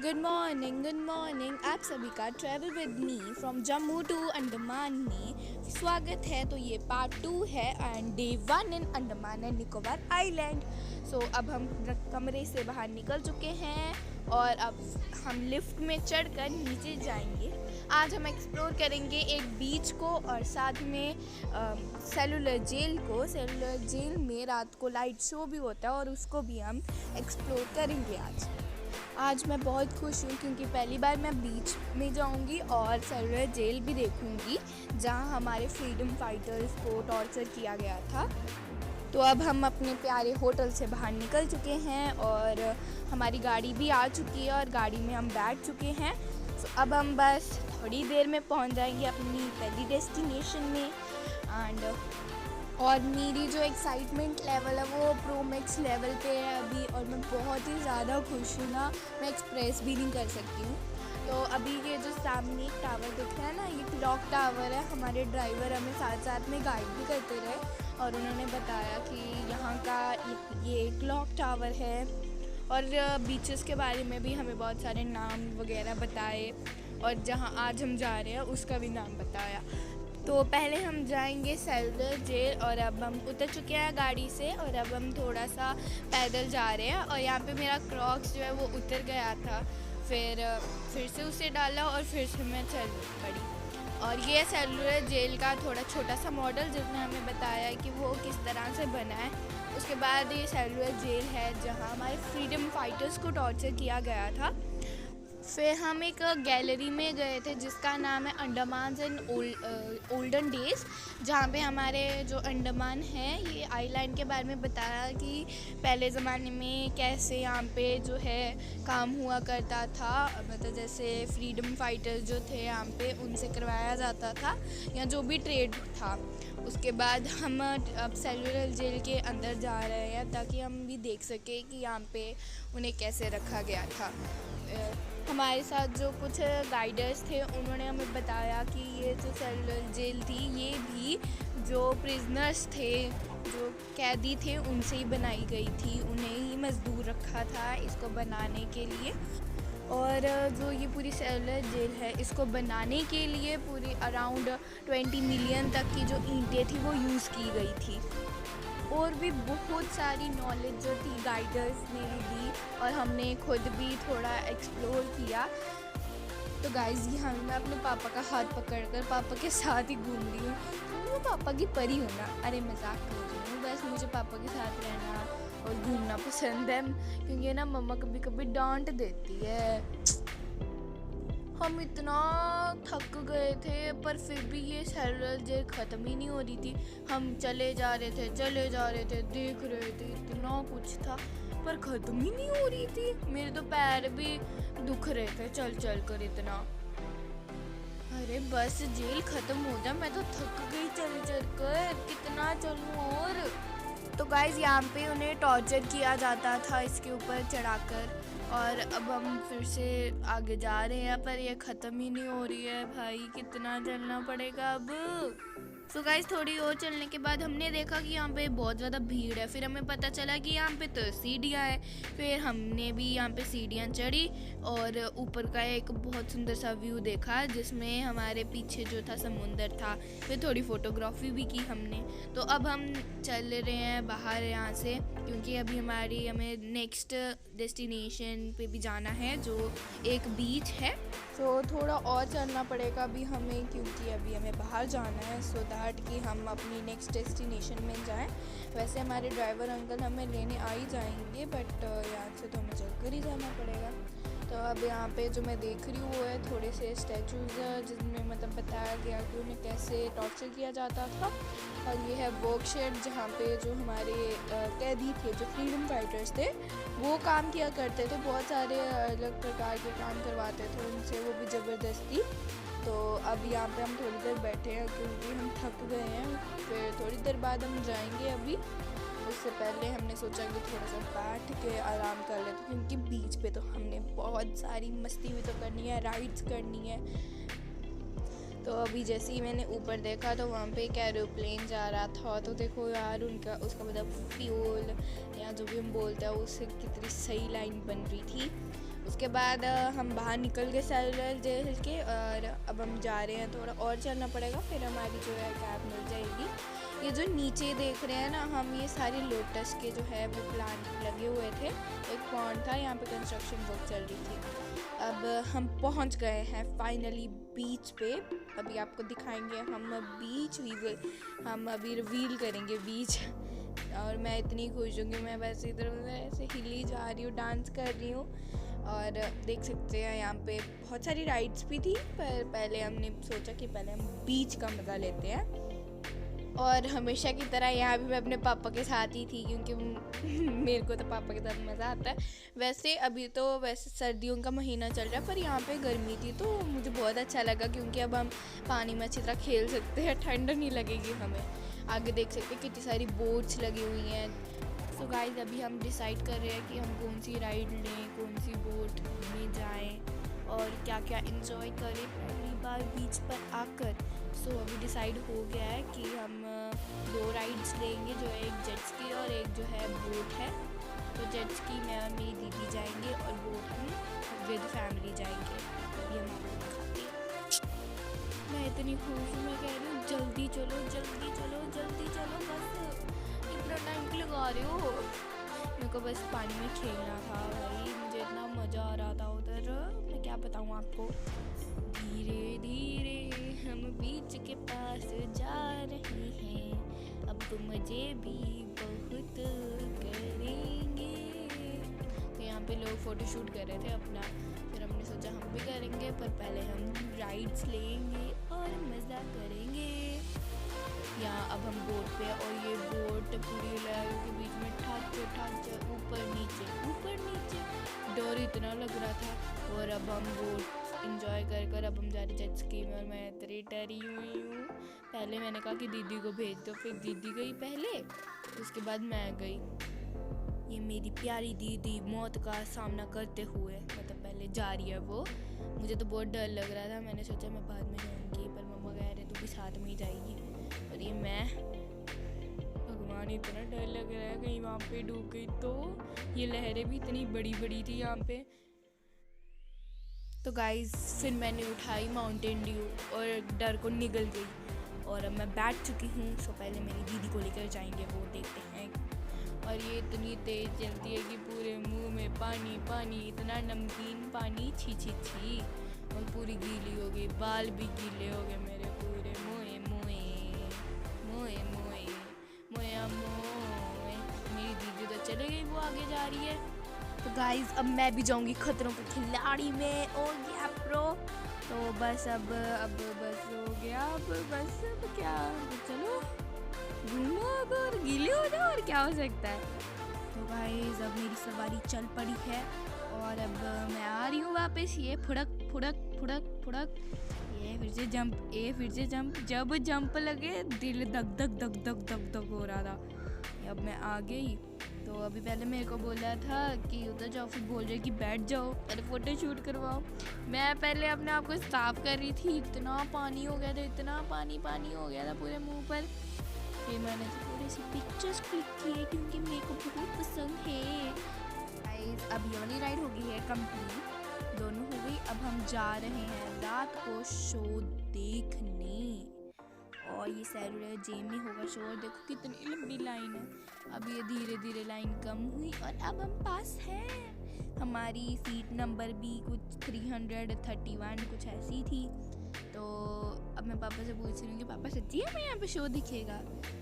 Good morning आप सभी का travel with me from Jammu to Andaman में स्वागत है। तो ये पार्ट 2 है and day 1 in Andaman and Nicobar island. So अब हम कमरे से बाहर निकल चुके हैं और अब हम लिफ्ट में चढ़कर नीचे जाएंगे। आज हम एक्सप्लोर करेंगे एक बीच को और साथ में सेलुलर जेल को। सेलुलर जेल में रात को लाइट शो भी होता है और उसको भी हम एक्सप्लोर करेंगे। आज मैं बहुत खुश हूँ क्योंकि पहली बार मैं बीच में जाऊँगी और सेलुलर जेल भी देखूँगी जहाँ हमारे फ्रीडम फाइटर्स को टॉर्चर किया गया था। तो अब हम अपने प्यारे होटल से बाहर निकल चुके हैं और हमारी गाड़ी भी आ चुकी है और गाड़ी में हम बैठ चुके हैं। तो अब हम बस थोड़ी देर में पहुँच जाएंगे अपनी पहली डेस्टिनेशन में। एंड और मेरी जो एक्साइटमेंट लेवल है वो प्रो मैक्स लेवल पे है अभी, और मैं बहुत ही ज़्यादा खुश हूँ ना, मैं एक्सप्रेस भी नहीं कर सकती हूँ। तो अभी ये जो सामने एक टावर दिख रहा है ना, ये क्लॉक टावर है। हमारे ड्राइवर हमें साथ साथ में गाइड भी करते रहे और उन्होंने बताया कि यहाँ का ये क्लॉक टावर है और बीचेस के बारे में भी हमें बहुत सारे नाम वगैरह बताए और जहाँ आज हम जा रहे हैं उसका भी नाम बताया। तो पहले हम जाएंगे सेलुलर जेल और अब हम उतर चुके हैं गाड़ी से और अब हम थोड़ा सा पैदल जा रहे हैं। और यहाँ पे मेरा क्रॉक्स जो है वो उतर गया था, फिर से उसे डाला और फिर से मैं चल पड़ी। और ये सेलुलर जेल का थोड़ा छोटा सा मॉडल जिसमें हमें बताया है कि वो किस तरह से बना है। उसके बाद ये सेलुलर जेल है जहाँ हमारे फ्रीडम फाइटर्स को टॉर्चर किया गया था। फिर हम एक गैलरी में गए थे जिसका नाम है अंडमान एंड ओल्डन डेज, जहाँ पे हमारे जो अंडमान है ये आइलैंड के बारे में बताया कि पहले ज़माने में कैसे यहाँ पे जो है काम हुआ करता था। मतलब जैसे फ्रीडम फाइटर्स जो थे यहाँ पे उनसे करवाया जाता था या जो भी ट्रेड था। उसके बाद हम अब सेलुलर जेल के अंदर जा रहे हैं ताकि हम भी देख सकें कि यहाँ पे उन्हें कैसे रखा गया था। हमारे साथ जो कुछ गाइडर्स थे उन्होंने हमें बताया कि ये जो सेलुलर जेल थी ये भी जो प्रिजनर्स थे, जो कैदी थे, उनसे ही बनाई गई थी। उन्हें ही मजदूर रखा था इसको बनाने के लिए। और जो ये पूरी सेलुलर जेल है इसको बनाने के लिए पूरी अराउंड 20 मिलियन तक की जो ईंटें थी वो यूज़ की गई थी। और भी बहुत सारी नॉलेज जो थी गाइडर्स ने दी और हमने खुद भी थोड़ा एक्सप्लोर किया। तो गाइज़ यहाँ मैं अपने पापा का हाथ पकड़कर पापा के साथ ही घूम रही हूँ। तो मैं पापा की परी हूँ ना, अरे मजाक कर रही हूँ, बस मुझे पापा के साथ रहना और घूमना पसंद है क्योंकि ना मम्मा कभी कभी डांट देती है। हम इतना थक गए थे पर फिर भी ये सेलुलर जेल ख़त्म ही नहीं हो रही थी। हम चले जा रहे थे, देख रहे थे, इतना कुछ था पर ख़त्म ही नहीं हो रही थी। मेरे तो पैर भी दुख रहे थे चल चल कर इतना। अरे बस जेल ख़त्म हो जाए, मैं तो थक गई चल चल कर, कितना चलूँ। और तो गाइज़ यहाँ पे उन्हें टॉर्चर किया जाता था इसके ऊपर चढ़ाकर। और अब हम फिर से आगे जा रहे हैं पर ये ख़त्म ही नहीं हो रही है भाई, कितना चलना पड़ेगा अब। सो गाइस थोड़ी और चलने के बाद हमने देखा कि यहाँ पे बहुत ज़्यादा भीड़ है। फिर हमें पता चला कि यहाँ पे तो सीढ़ियाँ है। फिर हमने भी यहाँ पे सीढ़ियाँ चढ़ी और ऊपर का एक बहुत सुंदर सा व्यू देखा जिसमें हमारे पीछे जो था समुंदर था। फिर थोड़ी फ़ोटोग्राफी भी की हमने। तो अब हम चल रहे हैं बाहर यहाँ से क्योंकि अभी हमें नेक्स्ट डेस्टिनेशन पे भी जाना है जो एक बीच है। तो थोड़ा और चलना पड़ेगा अभी हमें क्योंकि अभी हमें बाहर जाना है सो दैट कि हम अपनी नेक्स्ट डेस्टिनेशन में जाएं। वैसे हमारे ड्राइवर अंकल हमें लेने आ ही जाएंगे बट यहाँ से तो हमें चलकर ही जाना पड़ेगा। तो अब यहाँ पे जो मैं देख रही हूँ वो है थोड़े से स्टैचूज़ जिसमें मतलब बताया गया कि उन्हें कैसे टॉर्चर किया जाता था। और ये है वर्कशेड जहाँ पे जो हमारे कैदी थे, जो फ्रीडम फाइटर्स थे, वो काम किया करते थे। बहुत सारे अलग प्रकार के काम करवाते थे उनसे, वो भी ज़बरदस्ती। तो अब यहाँ पे हम थोड़ी देर बैठे हैं क्योंकि हम थक गए हैं। फिर थोड़ी देर बाद हम जाएंगे। अभी उससे पहले हमने सोचा कि थोड़ा सा बैठ के आराम कर लेते क्योंकि बीच पे तो हमने बहुत सारी मस्ती भी तो करनी है, राइड्स करनी है। तो अभी जैसे ही मैंने ऊपर देखा तो वहाँ पे एक एरोप्लेन जा रहा था। तो देखो यार उसका मतलब फ्यूल या जो भी हम बोलते हैं उससे कितनी सही लाइन बन रही थी। उसके बाद हम बाहर निकल गए सेलुलर जेल के, और अब हम जा रहे हैं, थोड़ा और चलना पड़ेगा, फिर हमारी जो है कैब मिल जाएगी। ये जो नीचे देख रहे हैं ना हम, ये सारे लोटस के जो है वो प्लांट लगे हुए थे। एक पॉन्ड था, यहाँ पे कंस्ट्रक्शन वर्क चल रही थी। अब हम पहुँच गए हैं फाइनली बीच पे। अभी आपको दिखाएंगे हम बीच, हम अभी रिवील करेंगे बीच। और मैं इतनी खुश हूँ कि मैं वैसे इधर उधर ऐसे हिली जा रही हूँ, डांस कर रही हूँ। और देख सकते हैं यहाँ पे बहुत सारी राइड्स भी थी, पर पहले हमने सोचा कि पहले हम बीच का मज़ा लेते हैं। और हमेशा की तरह यहाँ भी मैं अपने पापा के साथ ही थी, क्योंकि मेरे को तो पापा के साथ मज़ा आता है। वैसे अभी तो वैसे सर्दियों का महीना चल रहा है, पर यहाँ पे गर्मी थी तो मुझे बहुत अच्छा लगा, क्योंकि अब हम पानी में अच्छी तरह खेल सकते हैं, ठंड नहीं लगेगी हमें। आगे देख सकते हैं कितनी सारी बोट्स लगी हुई हैं। सो गाइस, अभी हम डिसाइड कर रहे हैं कि हम कौन सी राइड लें, कौन सी बोट में जाएं और क्या क्या एंजॉय करें पहली बार बीच पर आकर। सो अभी डिसाइड हो गया है कि हम 2 राइड्स लेंगे, जो है एक जेट स्की और एक जो है बोट है। तो जेट स्की मैं और मेरी दीदी जाएंगे और बोट हम विद फैमिली जाएंगे। अभी हम आपको दिखाते हैं। मैं इतनी खुश हूँ, मैं कह रही हूँ जल्दी चलो जल्दी चलो जल्दी चलो, बस इतना टाइम क्यों लगा रहे हो। मेरे को बस पानी में खेलना था भाई, मुझे इतना मज़ा आ रहा था उधर, मैं क्या बताऊँ आपको। धीरे धीरे हम बीच के पास जा रहे हैं, अब तो मज़े भी बहुत करेंगे। तो यहाँ पे लोग फ़ोटोशूट कर रहे थे अपना, फिर हमने सोचा हम भी करेंगे, पर पहले हम राइड्स लेंगे और मज़ा करेंगे। यहाँ अब हम बोट पे, और ये बोट पूरी लहरों के बीच में ठाचे ऊपर नीचे डर इतना लग रहा था। और अब हम बोट इंजॉय कर अब हम जा रहे जेट स्की में, और मैं इतनी डरी हुई हूँ। पहले मैंने कहा कि दीदी को भेज दो, फिर दीदी गई पहले, उसके बाद मैं गई। ये मेरी प्यारी दीदी मौत का सामना करते हुए मतलब पहले जा रही है वो। मुझे तो बहुत डर लग रहा था, मैंने सोचा मैं बाद में जाऊँगी, पर मम्मा कह रहे तू भी साथ में ही जाएगी। और ये मैं, भगवान इतना डर लग रहा है कहीं वहाँ पे डूब गई तो। ये लहरें भी इतनी बड़ी बड़ी थी यहाँ पे। तो गाइस फिर मैंने उठाई माउंटेन ड्यू और डर को निगल गई, और अब मैं बैठ चुकी हूँ। सो पहले मेरी दीदी को लेकर जाएंगे, वो देखते हैं। और ये इतनी तेज़ चलती है कि पूरे मुंह में पानी पानी, इतना नमकीन पानी, छी छी छी। और पूरी गीली हो गई, बाल भी गीले हो गए मेरे पूरे, मोए मोए मोए मोए मोया मोए। मेरी दीदी तो चले गई, वो आगे जा रही है। तो गाइस अब मैं भी जाऊंगी खतरों के खिलाड़ी में, ओ या प्रो। तो बस अब बस हो गया, अब क्या, चलो घूमो अब और गीले हो जाओ, और क्या हो सकता है। तो गाइस अब मेरी सवारी चल पड़ी है, और अब मैं आ रही हूँ वापस। ये फुड़क फुड़क फुड़क फुड़क, ये फिर से जंप, ये फिर से जंप। जब जंप लगे दिल धक धक धक धक धक धक हो रहा था। अब मैं आ गई। तो अभी पहले मेरे को बोला था कि उधर जाओ, फिर बोल रहे कि बैठ जाओ, अरे फ़ोटो शूट करवाओ। मैं पहले अपने आप को साफ कर रही थी, इतना पानी हो गया था, इतना पानी हो गया था पूरे मुंह पर। फिर मैंने थोड़ी सी पिक्चर्स क्लिक किए, क्योंकि मेरे को बहुत पसंद है। गाइस अब ये वाली राइड हो गई है कंप्लीट, दोनों हो गई। अब हम जा रहे हैं रात को शो देखने, और ये सेलुलर जेल में होगा शो। और देखो कितनी लंबी लाइन है। अब ये धीरे धीरे लाइन कम हुई, और अब हम पास हैं। हमारी सीट नंबर भी कुछ 331 कुछ ऐसी थी। तो अब मैं पापा से पूछ रही हूँ कि पापा सच्ची है मैं यहाँ पे शो दिखेगा।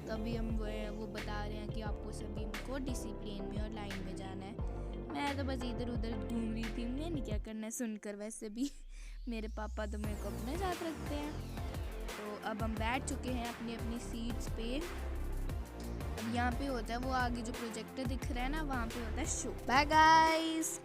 तो अभी हम वो बता रहे हैं कि आपको सभी को डिसिप्लिन में और लाइन में जाना है। मैं तो बस इधर उधर घूम रही थी, मैंने क्या करना है सुनकर। वैसे भी मेरे पापा तो मेरे को अपने साथ रखते हैं। तो अब हम बैठ चुके हैं अपनी अपनी सीट्स पे। अब यहाँ पे होता है वो आगे जो प्रोजेक्टर दिख रहा है ना, वहाँ पे होता है शो। Bye guys.